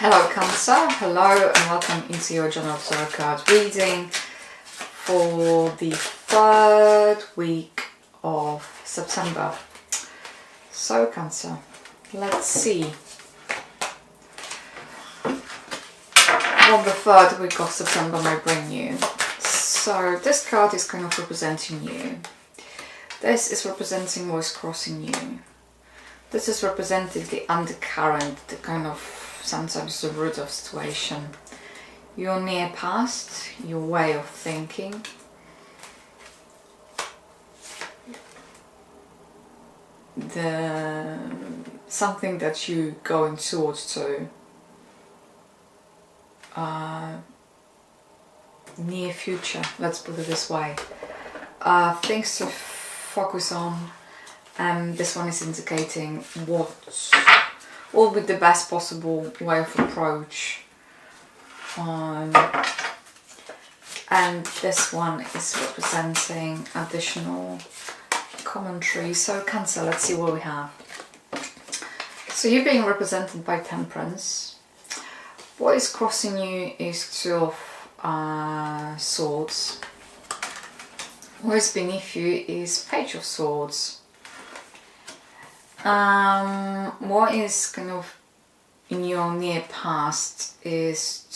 Hello Cancer, hello and welcome into your General Tarot card reading for the third week of September. So Cancer, let's see what the third week of September may bring you. So this card is kind of representing you. This is representing what is crossing you. This is representing the undercurrent, the kind of sometimes the root of situation. Your near past, your way of thinking. Something that you going towards to. Near future, let's put it this way. Things to focus on. This one is indicating what will be the best possible way of approach. And this one is representing additional commentary. So Cancer, let's see what we have. So you're being represented by Temperance. What is crossing you is Two of Swords. What is beneath you is Page of Swords. What is kind of in your near past is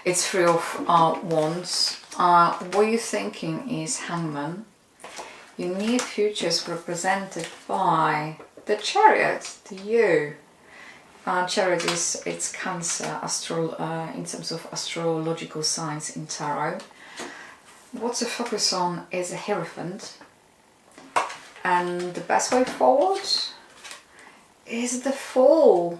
it's Three of Wands. What you're thinking is Hangman. Your near future is represented by the Chariot, the you. Chariot it's Cancer, in terms of astrological signs in tarot. What to focus on is a Hierophant. And the best way forward is the Fool.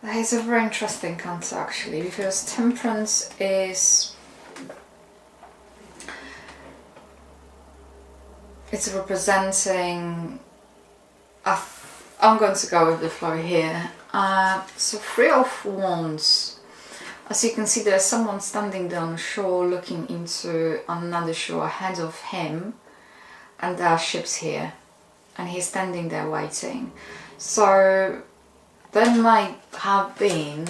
That is a very interesting Cancer actually, because Temperance is... it's representing... I'm going to go with the flow here. So Three of Wands. As you can see, there's someone standing there on the shore looking into another shore ahead of him, and there are ships here and he's standing there waiting. So there might have been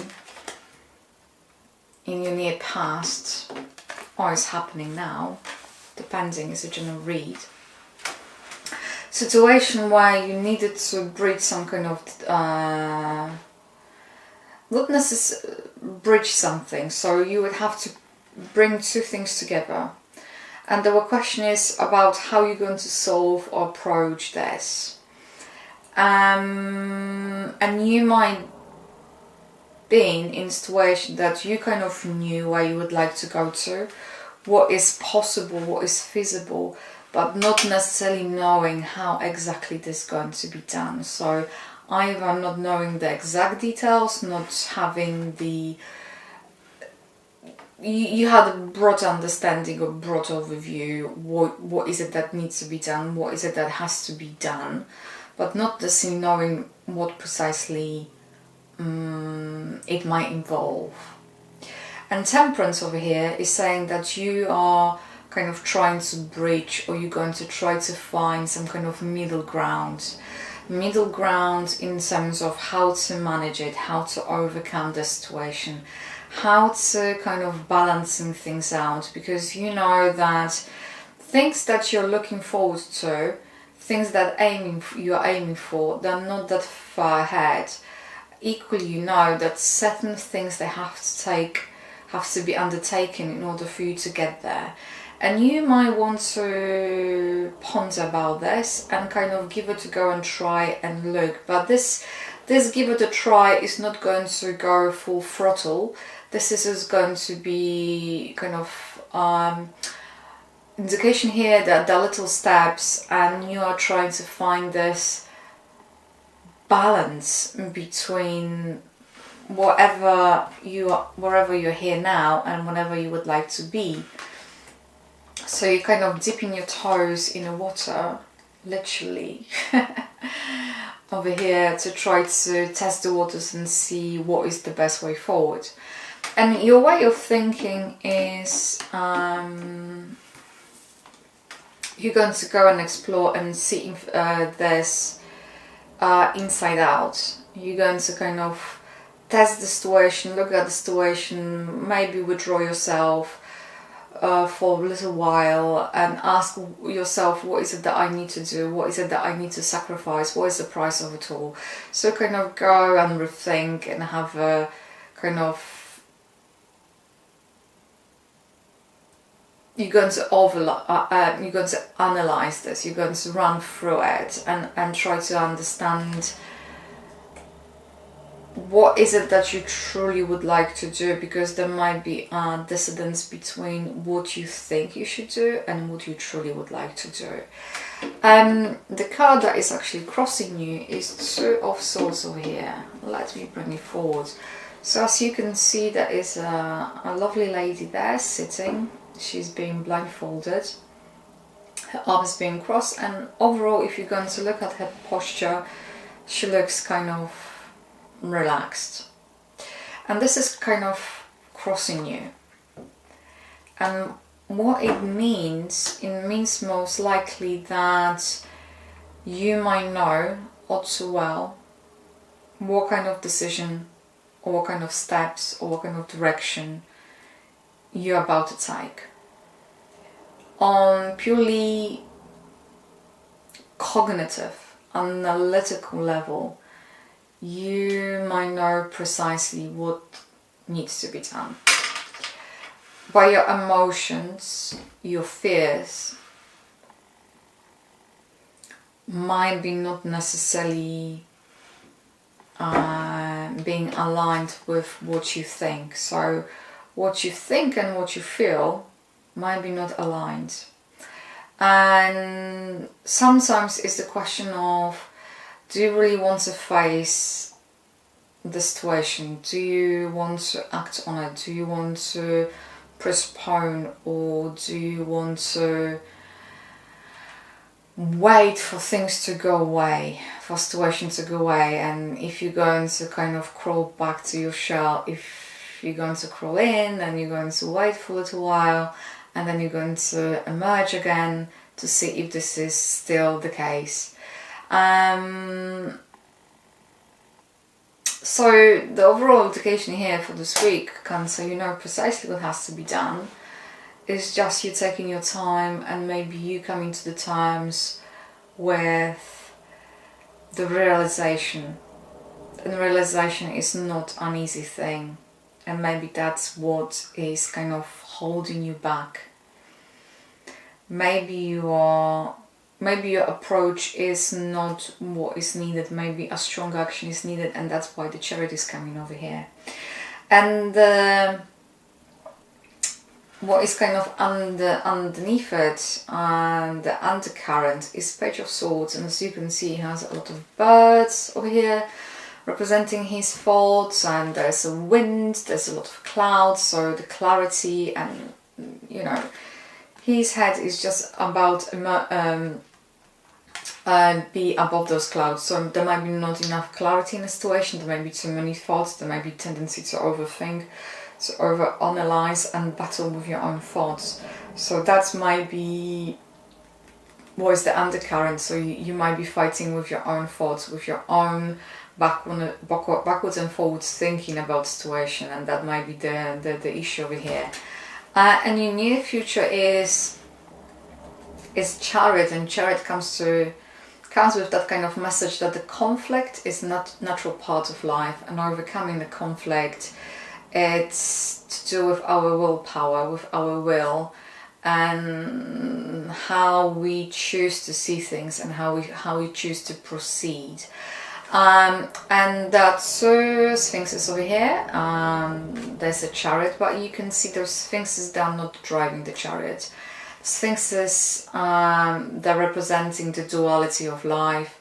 in your near past, or is happening now, depending, it's a general read, situation where you needed to bridge some kind of not necessarily bridge something, so you would have to bring two things together, and the question is about how you're going to solve or approach this. And you might be in a situation that you kind of knew where you would like to go to, what is possible, what is feasible, but not necessarily knowing how exactly this is going to be done. So either not knowing the exact details, not having the... You had a broad understanding or broad overview, what is it that needs to be done, what is it that has to be done, but not necessarily knowing what precisely it might involve. And Temperance over here is saying that you are kind of trying to bridge, or you're going to try to find some kind of middle ground. Middle ground in terms of how to manage it, how to overcome the situation, how to kind of balancing things out, because you know that things that you're looking forward to, things that you're aiming for, they're not that far ahead. Equally, you know that certain things they have to be undertaken in order for you to get there. And you might want to ponder about this and kind of give it a go and try and look. But this give it a try is not going to go full throttle. This is just going to be kind of indication here that there are little steps, and you are trying to find this balance between wherever you're here now and whenever you would like to be. So you're kind of dipping your toes in the water, literally, over here to try to test the waters and see what is the best way forward. And your way of thinking is you're going to go and explore and see if there's inside out. You're going to kind of test the situation, look at the situation, maybe withdraw yourself for a little while and ask yourself, what is it that I need to do? What is it that I need to sacrifice? What is the price of it all? So kind of go and rethink and have a kind of, you're going to analyze this, you're going to run through it and try to understand what is it that you truly would like to do, because there might be a dissonance between what you think you should do and what you truly would like to do. The card that is actually crossing you is Two of Swords over here. Let me bring it forward. So as you can see, there is a lovely lady there sitting. She's being blindfolded, her arms being crossed, and overall, if you're going to look at her posture, she looks kind of relaxed. And this is kind of crossing you. And what it means most likely that you might know all too well what kind of decision or what kind of steps or what kind of direction you're about to take. On purely cognitive, analytical level, you might know precisely what needs to be done. By your emotions, your fears might be not necessarily being aligned with what you think. So what you think and what you feel might be not aligned. And sometimes it's the question of, do you really want to face the situation? Do you want to act on it? Do you want to postpone, or do you want to wait for things to go away, for situation to go away? And if you're going to kind of crawl back to your shell, if you're going to crawl in and you're going to wait for a little while and then you're going to emerge again to see if this is still the case. So the overall indication here for this week, Cancer, you know precisely what has to be done. It's just you taking your time and maybe you coming to the terms with the realization. And realization is not an easy thing. And maybe that's what is kind of holding you back. Maybe your approach is not what is needed. Maybe a strong action is needed, and that's why the Chariot is coming over here. And what is kind of underneath it, and the undercurrent, is Page of Swords. And as you can see, he has a lot of birds over here representing his thoughts, and there's a wind, there's a lot of clouds, so the clarity, and you know, his head is just about be above those clouds. So there might be not enough clarity in the situation, there might be too many thoughts, there might be tendency to overthink, to overanalyze and battle with your own thoughts. So that might be what is the undercurrent. So you might be fighting with your own thoughts, with your own backwards and forwards thinking about the situation, and that might be the issue over here. And your near future is Chariot, and Chariot comes with that kind of message that the conflict is not natural part of life, and overcoming the conflict, it's to do with our willpower, with our will, and how we choose to see things and how we choose to proceed. And that Sphinx is over here. There's a Chariot, but you can see those Sphinxes, they're not driving the Chariot. Sphinxes, they're representing the duality of life,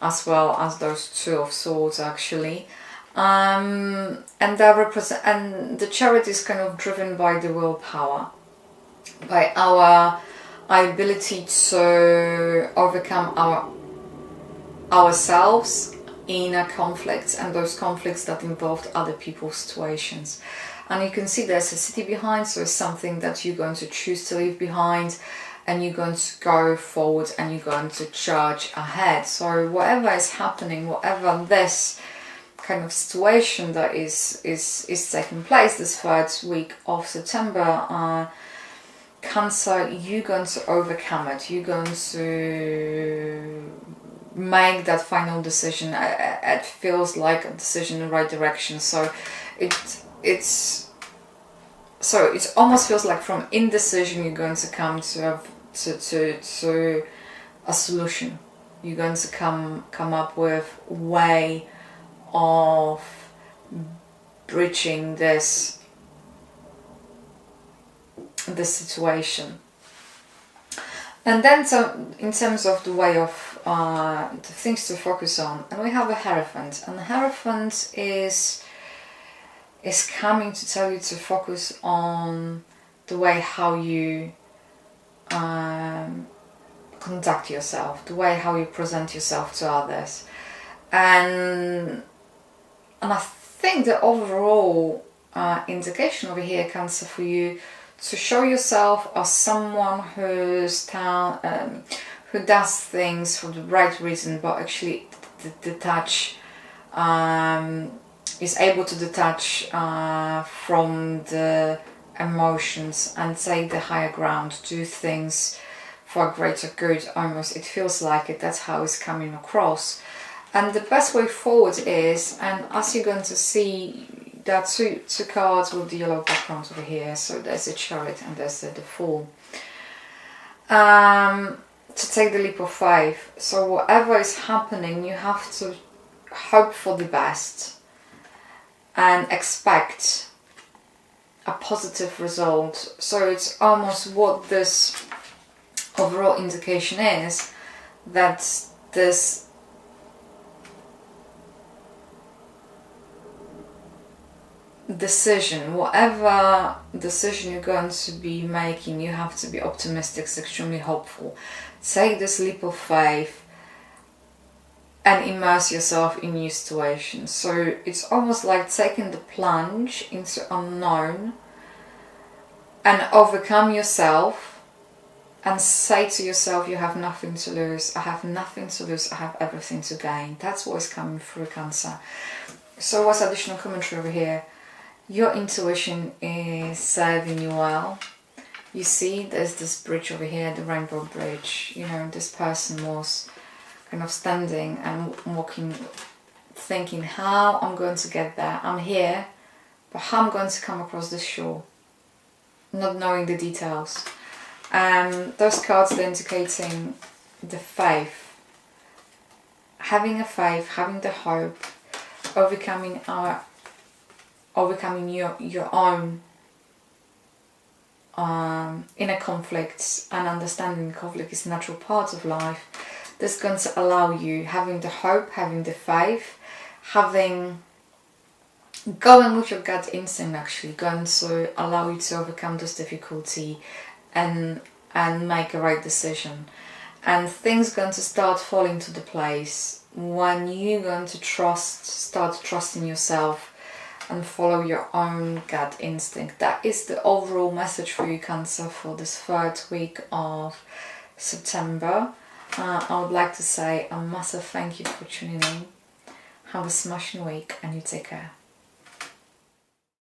as well as those Two of Swords actually. And the Chariot is kind of driven by the willpower, by our ability to overcome ourselves in a conflict, and those conflicts that involved other people's situations. And you can see there's a city behind, so it's something that you're going to choose to leave behind. and you're going to go forward and you're going to charge ahead. So whatever is happening, whatever this kind of situation that is taking place this third week of September, Cancer, you're going to overcome it. You're going to make that final decision. It feels like a decision in the right direction. So it almost feels like from indecision you're going to come to a solution. You're going to come up with a way of bridging this situation. And then, so in terms of the way of the things to focus on, and we have a Hierophant, and the Hierophant is coming to tell you to focus on the way how you conduct yourself, the way how you present yourself to others, and I think the overall indication over here, Cancer, for you to show yourself as someone who does things for the right reason, but actually is able to detach from the emotions and take the higher ground, do things for a greater good. Almost, it feels like it. That's how it's coming across. And the best way forward is, and as you're going to see, there are two cards with the yellow background over here. So there's the Chariot and there's the Fool. To take the leap of faith. So whatever is happening, you have to hope for the best and expect a positive result. So it's almost what this overall indication is, that this decision, whatever decision you're going to be making, you have to be optimistic, extremely hopeful. Take this leap of faith and immerse yourself in new situations. So it's almost like taking the plunge into unknown and overcome yourself and say to yourself, you have nothing to lose, I have nothing to lose, I have everything to gain. That's what is coming through, Cancer. So what's additional commentary over here? Your intuition is serving you well. You see, there's this bridge over here, the rainbow bridge. You know, this person was kind of standing and walking, thinking, how I'm going to get there. I'm here, but how I'm going to come across this shore, not knowing the details. Those cards are indicating the faith, having a faith, having the hope, overcoming your own inner conflicts, and understanding conflict is a natural part of life. This is going to allow you, having the hope, having the faith, going with your gut instinct, actually going to allow you to overcome this difficulty and make a right decision. And things going to start falling to the place when you're going to start trusting yourself and follow your own gut instinct. That is the overall message for you, Cancer, for this third week of September. I would like to say a massive thank you for tuning in. Have a smashing week and you take care.